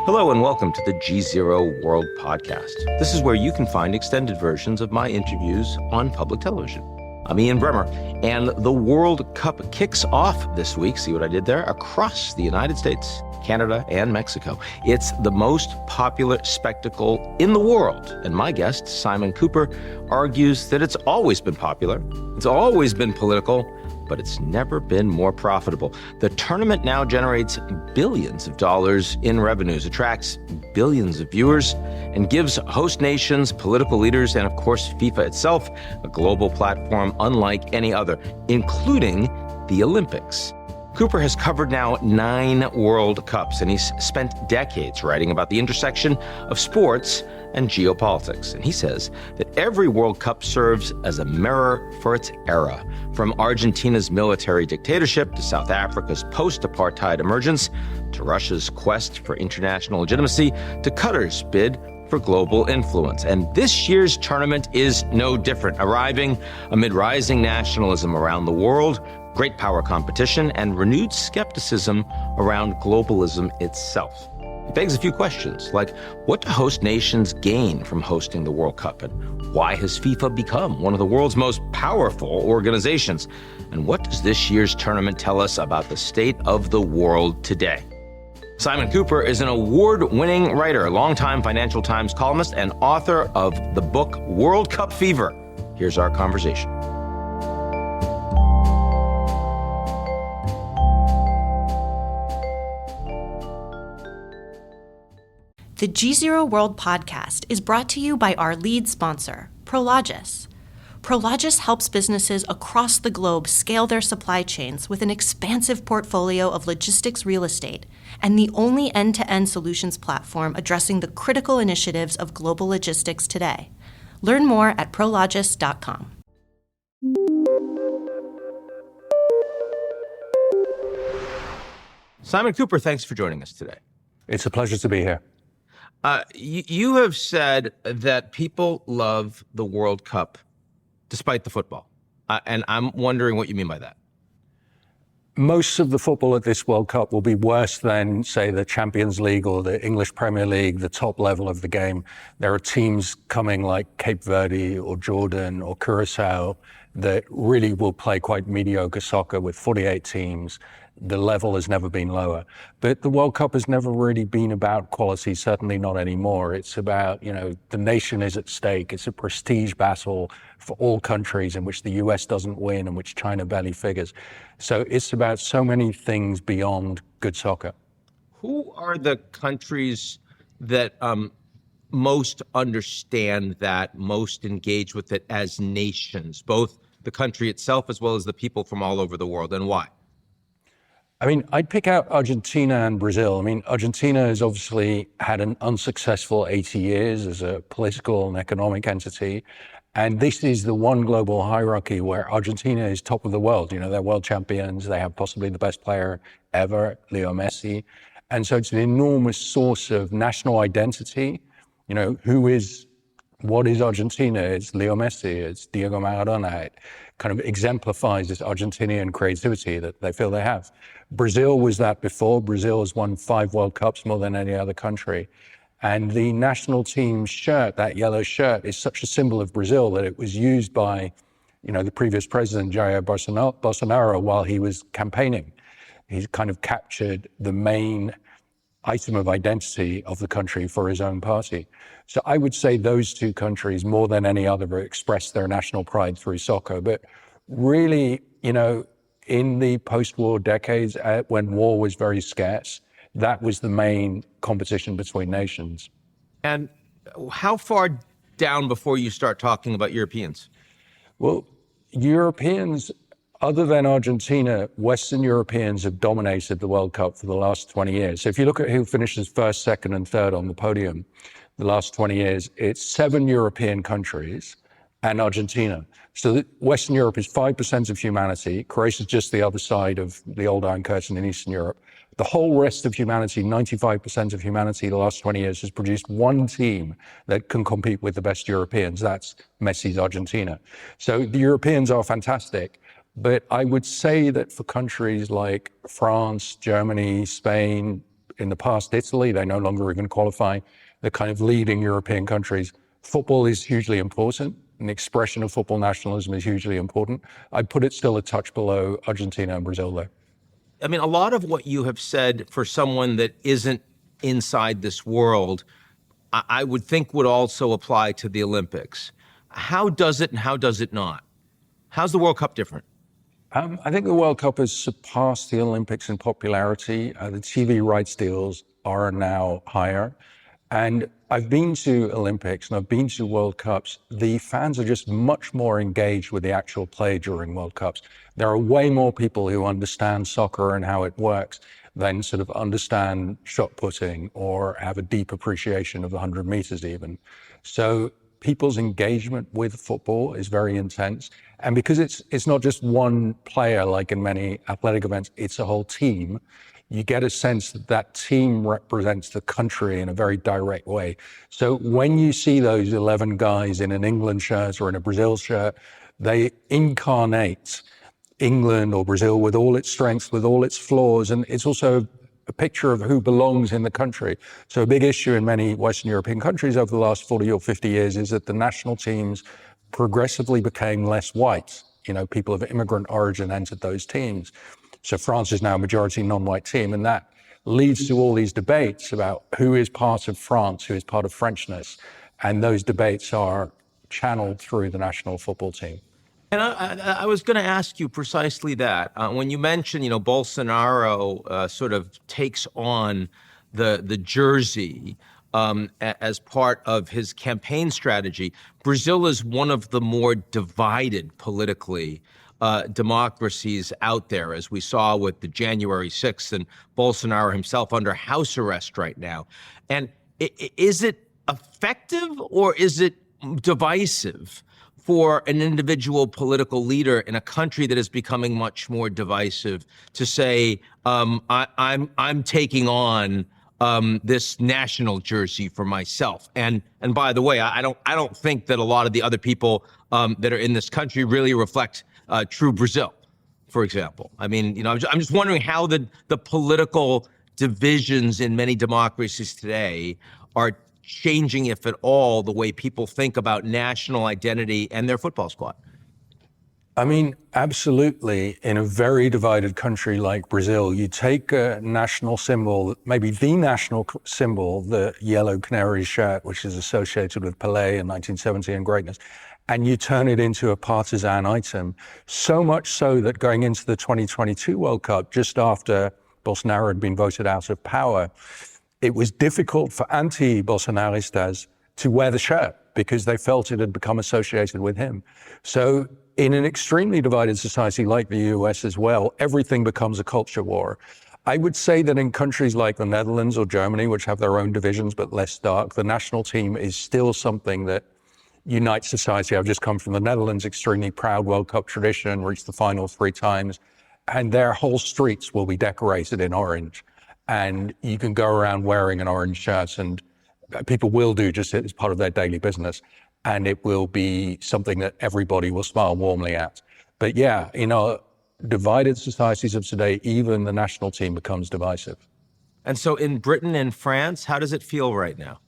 Hello and welcome to the GZERO World podcast. This is where you can find extended versions of my interviews on public television. I'm Ian Bremmer, and the World Cup kicks off this week, see what I did there, across the United States, Canada, and Mexico. It's the most popular spectacle in the world, and my guest, Simon Kuper, argues that it's always been popular, it's always been political, but it's never been more profitable. The tournament now generates billions of dollars in revenues, attracts billions of viewers, and gives host nations, political leaders, and of course FIFA itself, a global platform unlike any other, including the Olympics. Kuper has covered now 9 World Cups, and he's spent decades writing about the intersection of sports and geopolitics. And he says that every World Cup serves as a mirror for its era, from Argentina's military dictatorship to South Africa's post-apartheid emergence, to Russia's quest for international legitimacy, to Qatar's bid for global influence. And this year's tournament is no different, arriving amid rising nationalism around the world, great power competition, and renewed skepticism around globalism itself. It begs a few questions, like what do host nations gain from hosting the World Cup? And why has FIFA become one of the world's most powerful organizations? And what does this year's tournament tell us about the state of the world today? Simon Kuper is an award-winning writer, longtime Financial Times columnist, and author of the book World Cup Fever. Here's our conversation. The GZERO World podcast is brought to you by our lead sponsor, Prologis. Prologis helps businesses across the globe scale their supply chains with an expansive portfolio of logistics real estate and the only end-to-end solutions platform addressing the critical initiatives of global logistics today. Learn more at prologis.com. Simon Kuper, thanks for joining us today. It's a pleasure to be here. You have said that people love the World Cup despite the football. And I'm wondering what you mean by that. Most of the football at this World Cup will be worse than, say, the Champions League or the English Premier League, the top level of the game. There are teams coming like Cape Verde or Jordan or Curacao that really will play quite mediocre soccer with 48 teams. The level has never been lower. But the World Cup has never really been about quality, certainly not anymore. It's about, the nation is at stake. It's a prestige battle for all countries in which the US doesn't win and which China barely figures. So it's about so many things beyond good soccer. Who are the countries that most understand that, most engage with it as nations, both the country itself as well as the people from all over the world, and why? I'd pick out Argentina and Brazil. Argentina has obviously had an unsuccessful 80 years as a political and economic entity. And this is the one global hierarchy where Argentina is top of the world. They're world champions. They have possibly the best player ever, Leo Messi. And so it's an enormous source of national identity. What is Argentina? It's Leo Messi, it's Diego Maradona. It kind of exemplifies this Argentinian creativity that they feel they have. Brazil was that before. Brazil has won 5 World Cups, more than any other country. And the national team shirt, that yellow shirt, is such a symbol of Brazil that it was used by, the previous president, Jair Bolsonaro, while he was campaigning. He's kind of captured the main item of identity of the country for his own party. So I would say those 2 countries, more than any other, express their national pride through soccer. But really, in the post-war decades, when war was very scarce, that was the main competition between nations. And how far down before you start talking about Europeans? Well, Europeans, other than Argentina, Western Europeans have dominated the World Cup for the last 20 years. So if you look at who finishes first, second, and third on the podium the last 20 years, it's 7 European countries and Argentina. So Western Europe is 5% of humanity. Croatia is just the other side of the old Iron Curtain in Eastern Europe. The whole rest of humanity, 95% of humanity the last 20 years, has produced one team that can compete with the best Europeans. That's Messi's Argentina. So the Europeans are fantastic. But I would say that for countries like France, Germany, Spain, in the past Italy. They no longer even qualify. The kind of leading European countries. Football is hugely important. An expression of football nationalism is hugely important. I'd put it still a touch below Argentina and Brazil, though. I mean, a lot of what you have said for someone that isn't inside this world, I would think would also apply to the Olympics. How does it and how does it not? How's the World Cup different? I think the World Cup has surpassed the Olympics in popularity. The TV rights deals are now higher. And I've been to Olympics and I've been to World Cups. The fans are just much more engaged with the actual play during World Cups. There are way more people who understand soccer and how it works than sort of understand shot putting or have a deep appreciation of the 100 meters even. So people's engagement with football is very intense. And because it's not just one player like in many athletic events, it's a whole team. You get a sense that that team represents the country in a very direct way. So when you see those 11 guys in an England shirt or in a Brazil shirt, they incarnate England or Brazil with all its strengths, with all its flaws. And it's also a picture of who belongs in the country. So a big issue in many Western European countries over the last 40 or 50 years is that the national teams progressively became less white. You know, people of immigrant origin entered those teams. So France is now a majority non-white team, and that leads to all these debates about who is part of France, who is part of Frenchness. And those debates are channeled through the national football team. And I was going to ask you precisely that. When you mentioned, Bolsonaro sort of takes on the jersey as part of his campaign strategy, Brazil is one of the more divided politically democracies out there, as we saw with the January 6th and Bolsonaro himself under house arrest right now. And is it effective or is it divisive for an individual political leader in a country that is becoming much more divisive to say, I'm taking on this national jersey for myself? And by the way, I don't think that a lot of the other people that are in this country really reflect true Brazil, for example. I mean, I'm just wondering how the political divisions in many democracies today are changing, if at all, the way people think about national identity and their football squad. I mean, absolutely. In a very divided country like Brazil, you take a national symbol, maybe the national symbol, the yellow canary shirt, which is associated with Pelé in 1970 and greatness, and you turn it into a partisan item. So much so that going into the 2022 World Cup, just after Bolsonaro had been voted out of power, it was difficult for anti-Bolsonaristas to wear the shirt because they felt it had become associated with him. So in an extremely divided society like the US as well, everything becomes a culture war. I would say that in countries like the Netherlands or Germany, which have their own divisions but less stark, the national team is still something that unites society. I've just come from the Netherlands, extremely proud World Cup tradition, reached the final 3 times, and their whole streets will be decorated in orange. And you can go around wearing an orange shirt, and people will do just as part of their daily business. And it will be something that everybody will smile warmly at. But yeah, divided societies of today, even the national team becomes divisive. And so in Britain and France, how does it feel right now?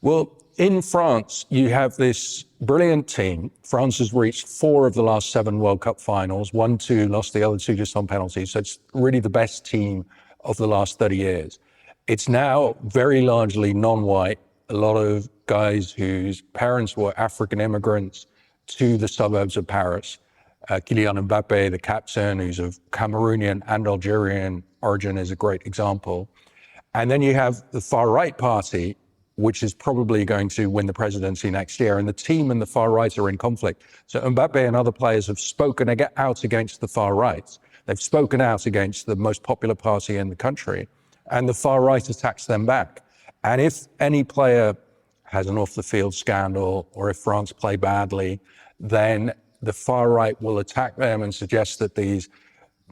Well, in France, you have this brilliant team. France has reached 4 of the last 7 World Cup finals, won 2, lost the other 2 just on penalties. So it's really the best team of the last 30 years. It's now very largely non-white, a lot of guys whose parents were African immigrants to the suburbs of Paris. Kylian Mbappe, the captain, who's of Cameroonian and Algerian origin, is a great example. And then you have the far-right party, which is probably going to win the presidency next year. And the team and the far right are in conflict. So Mbappe and other players have spoken out against the far right. They've spoken out against the most popular party in the country. And the far right attacks them back. And if any player has an off-the-field scandal, or if France play badly, then the far right will attack them and suggest that these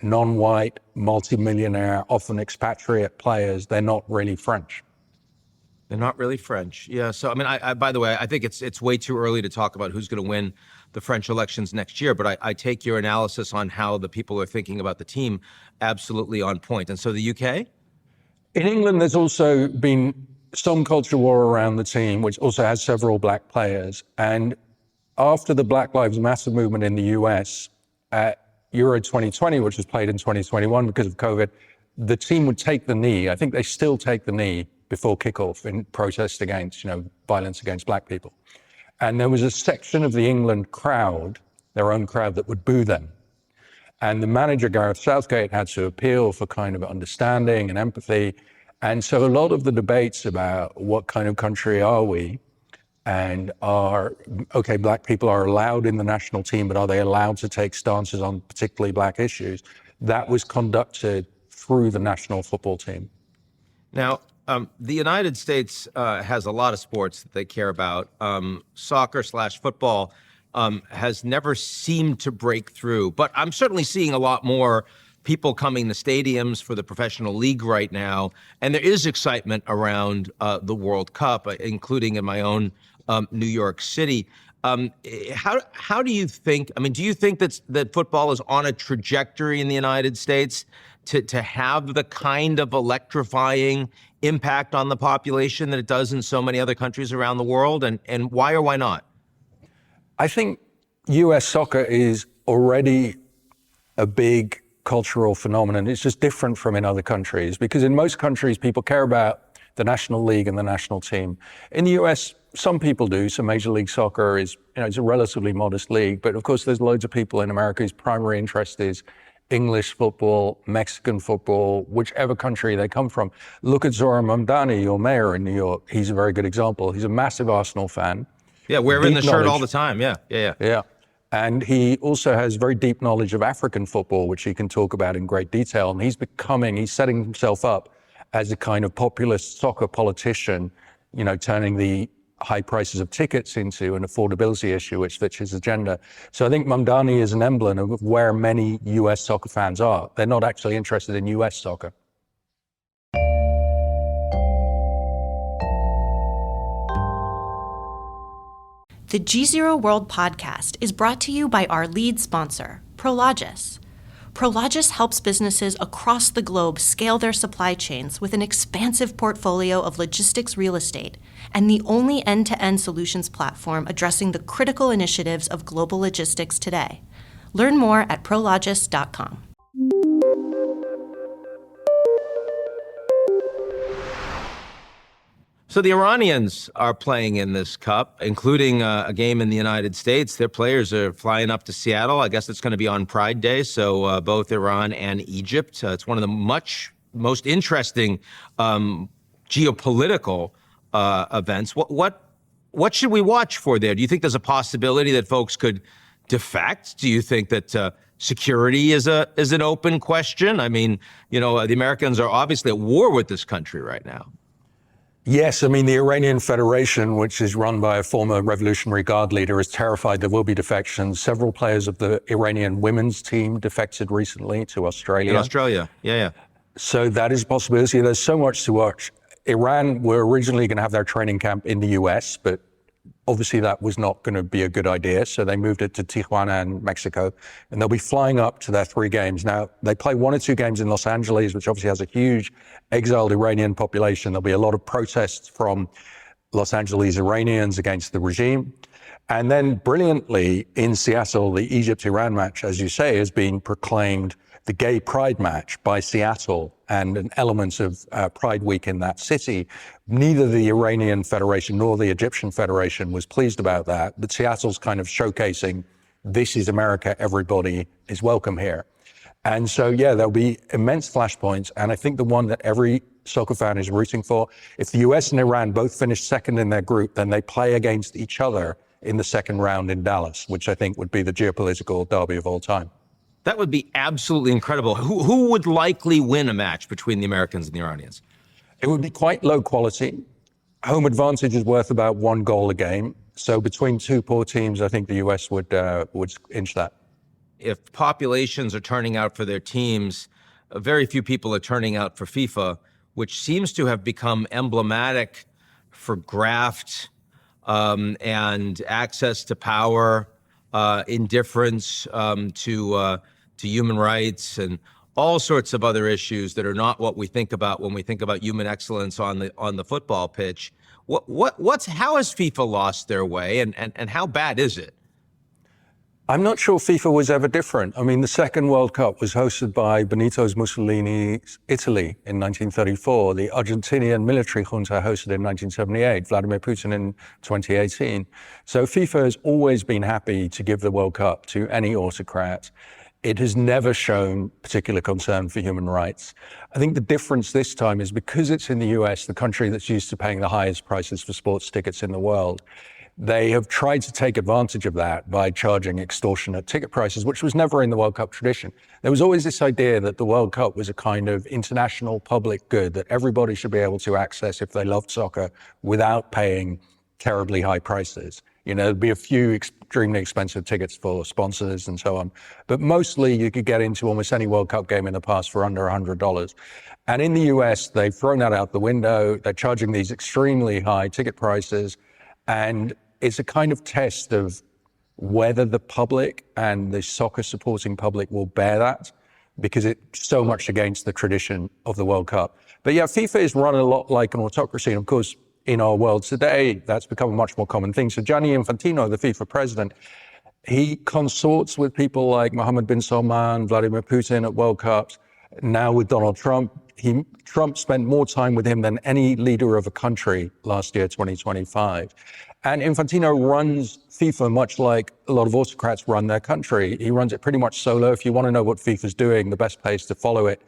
non-white, multimillionaire, often expatriate players, they're not really French. They're not really French. Yeah. So, I mean, I by the way, I think it's way too early to talk about who's going to win the French elections next year. But I take your analysis on how the people are thinking about the team absolutely on point. And so the UK? In England, there's also been some culture war around the team, which also has several black players. And after the Black Lives Matter movement in the US at Euro 2020, which was played in 2021 because of COVID, the team would take the knee. I think they still take the knee before kickoff in protest against, violence against black people. And there was a section of the England crowd, their own crowd, that would boo them. And the manager, Gareth Southgate, had to appeal for kind of understanding and empathy. And so a lot of the debates about what kind of country are we, and black people are allowed in the national team, but are they allowed to take stances on particularly black issues? That was conducted through the national football team. Now, the United States has a lot of sports that they care about. Soccer/football has never seemed to break through, but I'm certainly seeing a lot more people coming to stadiums for the professional league right now. And there is excitement around the World Cup, including in my own New York City. How do you think, do you think that football is on a trajectory in the United States to have the kind of electrifying impact on the population that it does in so many other countries around the world? And why or why not? I think US soccer is already a big cultural phenomenon. It's just different from in other countries, because in most countries, people care about the national league and the national team. In the US, some people do. So Major League Soccer is, it's a relatively modest league, but of course there's loads of people in America whose primary interest is English football, Mexican football, whichever country they come from. Look at Zoran Mamdani, your mayor in New York. He's a very good example. He's a massive Arsenal fan. Yeah, wearing the shirt all the time. Yeah. And he also has very deep knowledge of African football, which he can talk about in great detail. And he's setting himself up as a kind of populist soccer politician, turning the high prices of tickets into an affordability issue, which fits his agenda. So I think Mamdani is an emblem of where many US soccer fans are. They're not actually interested in US soccer. The GZERO World podcast is brought to you by our lead sponsor, Prologis. Prologis helps businesses across the globe scale their supply chains with an expansive portfolio of logistics real estate and the only end-to-end solutions platform addressing the critical initiatives of global logistics today. Learn more at prologis.com. So the Iranians are playing in this cup, including a game in the United States. Their players are flying up to Seattle. I guess it's going to be on Pride Day. So both Iran and Egypt. It's one of the most interesting geopolitical events. What should we watch for there? Do you think there's a possibility that folks could defect? Do you think that security is an open question? The Americans are obviously at war with this country right now. Yes, the Iranian Federation, which is run by a former Revolutionary Guard leader, is terrified there will be defections. Several players of the Iranian women's team defected recently to Australia. In Australia, yeah. So that is a possibility. There's so much to watch. Iran were originally going to have their training camp in the US, but obviously that was not going to be a good idea. So they moved it to Tijuana in Mexico, and they'll be flying up to their 3 games. Now, they play 1 or 2 games in Los Angeles, which obviously has a huge exiled Iranian population. There'll be a lot of protests from Los Angeles Iranians against the regime. And then brilliantly in Seattle, the Egypt-Iran match, as you say, has been proclaimed the gay pride match by Seattle and an element of Pride Week in that city. Neither the Iranian Federation nor the Egyptian Federation was pleased about that, but Seattle's kind of showcasing, this is America, everybody is welcome here. And so, there'll be immense flashpoints, and I think the one that every soccer fan is rooting for, if the US and Iran both finish second in their group, then they play against each other in the second round in Dallas, which I think would be the geopolitical derby of all time. That would be absolutely incredible. Who would likely win a match between the Americans and the Iranians? It would be quite low quality. Home advantage is worth about 1 goal a game. So between 2 poor teams, I think the US would inch that. If populations are turning out for their teams, very few people are turning out for FIFA, which seems to have become emblematic for graft and access to power, indifference to human rights, and all sorts of other issues that are not what we think about when we think about human excellence on the football pitch. How has FIFA lost their way, and how bad is it? I'm not sure FIFA was ever different. I mean, the second World Cup was hosted by Benito Mussolini's Italy in 1934. The Argentinian military junta hosted in 1978, Vladimir Putin in 2018. So FIFA has always been happy to give the World Cup to any autocrat. It has never shown particular concern for human rights. I think the difference this time is because it's in the US, the country that's used to paying the highest prices for sports tickets in the world, they have tried to take advantage of that by charging extortionate ticket prices, which was never in the World Cup tradition. There was always this idea that the World Cup was a kind of international public good that everybody should be able to access if they loved soccer without paying terribly high prices. You know, there'd be a few extremely expensive tickets for sponsors and so on. But mostly you could get into almost any World Cup game in the past for under $100. And in the US, they've thrown that out the window. They're charging these extremely high ticket prices. And it's a kind of test of whether the public and the soccer supporting public will bear that, because it's so much against the tradition of the World Cup. But yeah, FIFA is run a lot like an autocracy. And of course, in our world today, that's become a much more common thing. So Gianni Infantino, the FIFA president, he consorts with people like Mohammed bin Salman, Vladimir Putin at World Cups. Now with Donald Trump, Trump spent more time with him than any leader of a country last year, 2025. And Infantino runs FIFA much like a lot of autocrats run their country. He runs it pretty much solo. If you want to know what FIFA's doing, the best place to follow it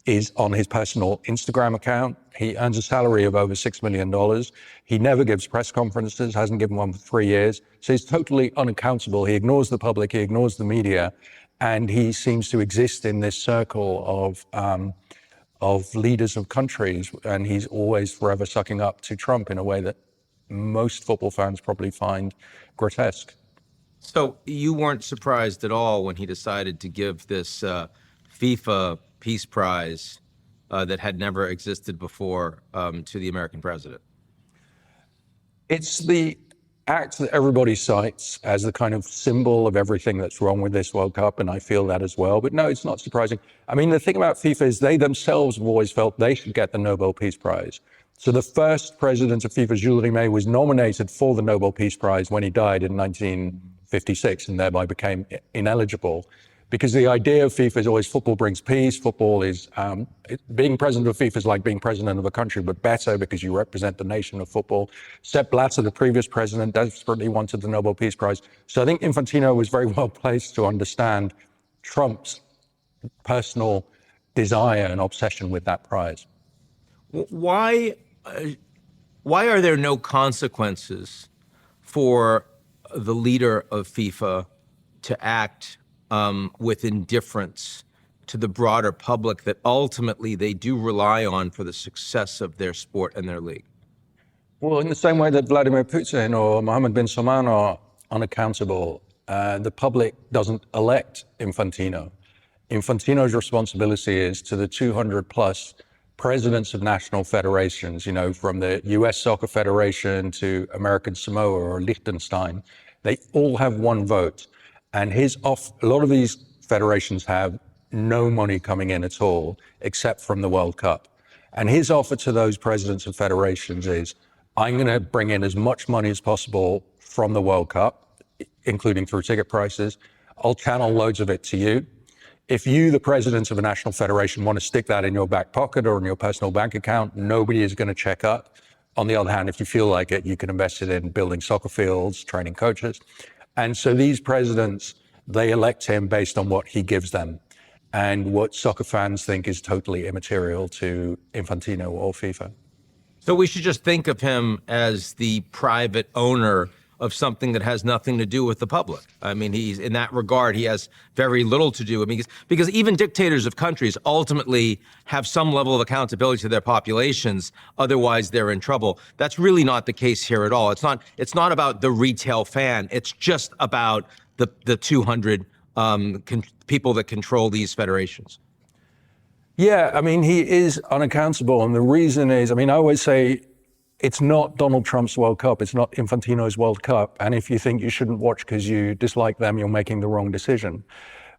is on his personal Instagram account. He earns a salary of over $6 million. He never gives press conferences, hasn't given one for 3 years. So he's totally unaccountable. He ignores the public, he ignores the media, and he seems to exist in this circle of leaders of countries. And he's always forever sucking up to Trump in a way that most football fans probably find grotesque. So you weren't surprised at all when he decided to give this FIFA Peace Prize that had never existed before to the American president? It's the act that everybody cites as the kind of symbol of everything that's wrong with this World Cup, and I feel that as well. But no, it's not surprising. I mean, the thing about FIFA is they themselves have always felt they should get the Nobel Peace Prize. So the first president of FIFA, Jules Rimet, was nominated for the Nobel Peace Prize when he died in 1956 and thereby became ineligible. Because the idea of FIFA is always football brings peace. Football is, being president of FIFA is like being president of a country, but better because you represent the nation of football. Sepp Blatter, the previous president, desperately wanted the Nobel Peace Prize. So I think Infantino was very well placed to understand Trump's personal desire and obsession with that prize. Why are there no consequences for the leader of FIFA to act with indifference to the broader public that ultimately they do rely on for the success of their sport and their league? Well, in the same way that Vladimir Putin or Mohammed bin Salman are unaccountable, the public doesn't elect Infantino. Infantino's responsibility is to the 200 plus presidents of national federations, you know, from the US Soccer Federation to American Samoa or Liechtenstein. They all have one vote. And a lot of these federations have no money coming in at all, except from the World Cup. And his offer to those presidents of federations is, I'm going to bring in as much money as possible from the World Cup, including through ticket prices. I'll channel loads of it to you. If you, the president of a national federation, want to stick that in your back pocket or in your personal bank account, nobody is going to check up. On the other hand, if you feel like it, you can invest it in building soccer fields, training coaches. And so these presidents, they elect him based on what he gives them and what soccer fans think is totally immaterial to Infantino or FIFA. So we should just think of him as the private owner of something that has nothing to do with the public. I mean, he's in that regard, he has very little to do. I mean, because even dictators of countries ultimately have some level of accountability to their populations. Otherwise, they're in trouble. That's really not the case here at all. It's not about the retail fan. It's just about the 200 people that control these federations. Yeah, I mean, he is unaccountable. And the reason is, I mean, I always say, it's not Donald Trump's World Cup. It's not Infantino's World Cup. And if you think you shouldn't watch because you dislike them, you're making the wrong decision.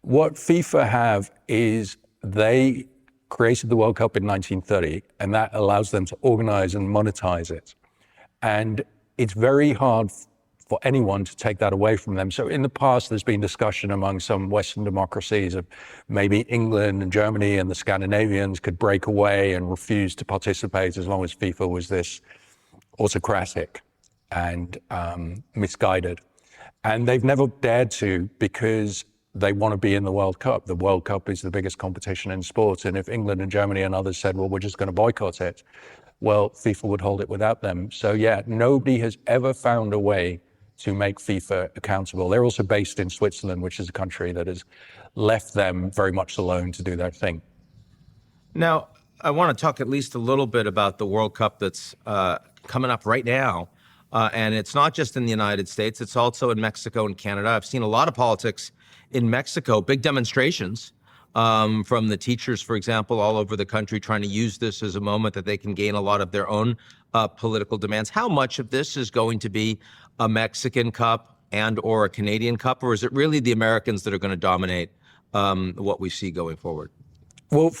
What FIFA have is they created the World Cup in 1930, and that allows them to organize and monetize it. And it's very hard for anyone to take that away from them. So in the past, there's been discussion among some Western democracies of maybe England and Germany and the Scandinavians could break away and refuse to participate as long as FIFA was this autocratic and misguided. And they've never dared to because they want to be in the World Cup. The World Cup is the biggest competition in sport. And if England and Germany and others said, well, we're just going to boycott it, well, FIFA would hold it without them. So yeah, nobody has ever found a way to make FIFA accountable. They're also based in Switzerland, which is a country that has left them very much alone to do their thing. Now, I want to talk at least a little bit about the World Cup that's coming up right now. And it's not just in the United States, it's also in Mexico and Canada. I've seen a lot of politics in Mexico, big demonstrations from the teachers, for example, all over the country, trying to use this as a moment that they can gain a lot of their own political demands. How much of this is going to be a Mexican Cup and or a Canadian Cup, or is it really the Americans that are going to dominate what we see going forward? Well,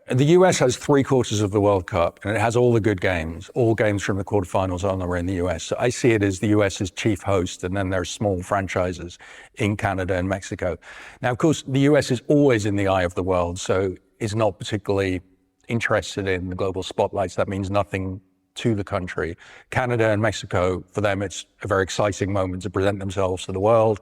the US has 3/4 of the World Cup, and it has all the good games. All games from the quarterfinals on are in the US. So I see it as the US as chief host, and then there's small franchises in Canada and Mexico. Now, of course, the US is always in the eye of the world, so is not particularly interested in the global spotlights. That means nothing to the country. Canada and Mexico, for them, it's a very exciting moment to present themselves to the world,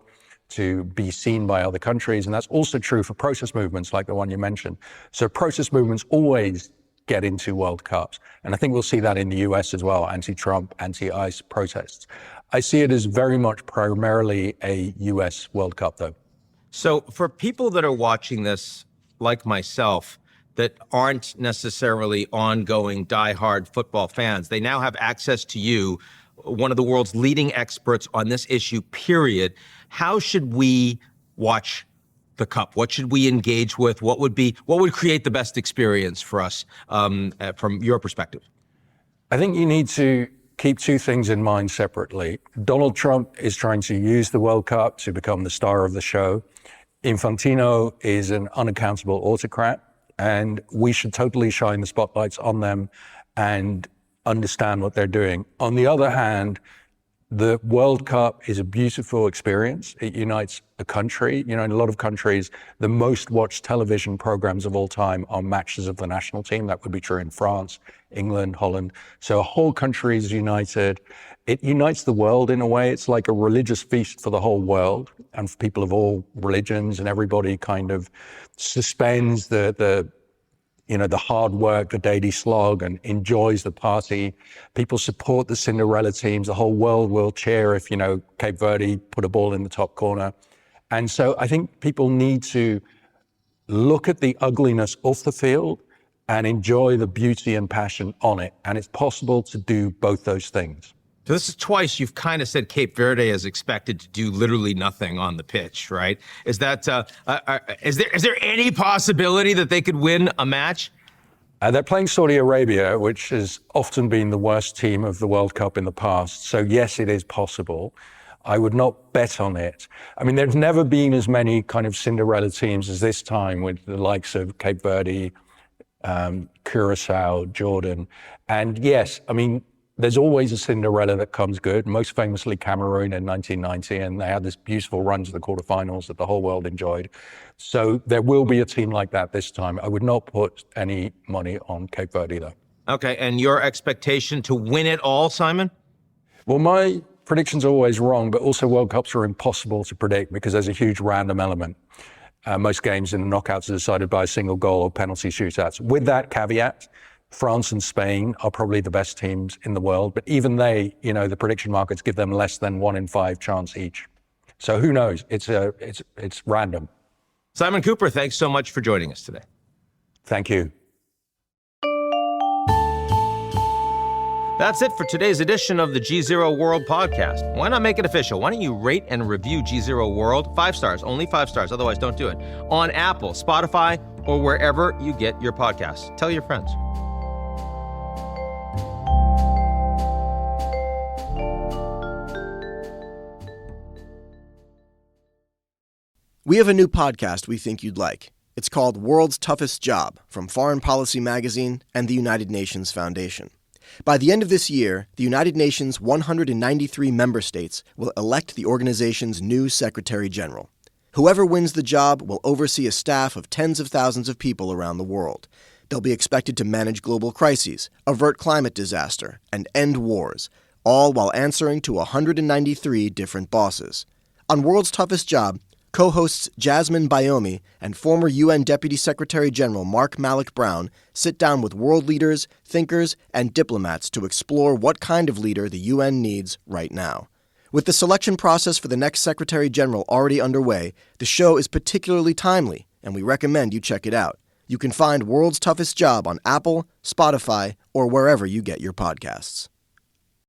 to be seen by other countries. And that's also true for protest movements like the one you mentioned. So protest movements always get into World Cups. And I think we'll see that in the US as well, anti-Trump, anti-ICE protests. I see it as very much primarily a US World Cup, though. So for people that are watching this, like myself, that aren't necessarily ongoing diehard football fans, they now have access to you, one of the world's leading experts on this issue, period. How should we watch the Cup? What should we engage with? What would create the best experience for us from your perspective? I think you need to keep two things in mind separately. Donald Trump is trying to use the World Cup to become the star of the show. Infantino is an unaccountable autocrat, and we should totally shine the spotlights on them and understand what they're doing. On the other hand, the World Cup is a beautiful experience. It unites a country. You know, in a lot of countries, the most watched television programs of all time are matches of the national team. That would be true in France, England, Holland. So a whole country is united. It unites the world in a way. It's like a religious feast for the whole world and for people of all religions, and everybody kind of suspends the hard work, the daily slog, and enjoys the party. People support the Cinderella teams. The whole world will cheer if, Cape Verde put a ball in the top corner. And so I think people need to look at the ugliness off the field and enjoy the beauty and passion on it. And it's possible to do both those things. So this is twice you've kind of said Cape Verde is expected to do literally nothing on the pitch, right? Is that is there any possibility that they could win a match? They're playing Saudi Arabia, which has often been the worst team of the World Cup in the past. So yes, it is possible. I would not bet on it. I mean, there's never been as many kind of Cinderella teams as this time, with the likes of Cape Verde, Curacao, Jordan. And yes, I mean, there's always a Cinderella that comes good, most famously Cameroon in 1990, and they had this beautiful run to the quarterfinals that the whole world enjoyed. So there will be a team like that this time. I would not put any money on Cape Verde, though. Okay, and your expectation to win it all, Simon? Well, my predictions are always wrong, but also World Cups are impossible to predict because there's a huge random element. Most games in the knockouts are decided by a single goal or penalty shootouts. With that caveat, France and Spain are probably the best teams in the world, but even they, the prediction markets give them less than 1 in 5 chance each. So who knows? It's random. Simon Kuper, thanks so much for joining us today. Thank you. That's it for today's edition of the GZERO World podcast. Why not make it official? Why don't you rate and review GZERO World? 5 stars, only 5 stars, otherwise don't do it. On Apple, Spotify, or wherever you get your podcasts. Tell your friends. We have a new podcast we think you'd like. It's called World's Toughest Job from Foreign Policy Magazine and the United Nations Foundation. By the end of this year, the United Nations' 193 member states will elect the organization's new Secretary General. Whoever wins the job will oversee a staff of tens of thousands of people around the world. They'll be expected to manage global crises, avert climate disaster, and end wars, all while answering to 193 different bosses. On World's Toughest Job, co-hosts Jasmine Bayomi and former UN Deputy Secretary General Mark Malloch Brown sit down with world leaders, thinkers, and diplomats to explore what kind of leader the UN needs right now. With the selection process for the next Secretary General already underway, the show is particularly timely, and we recommend you check it out. You can find World's Toughest Job on Apple, Spotify, or wherever you get your podcasts.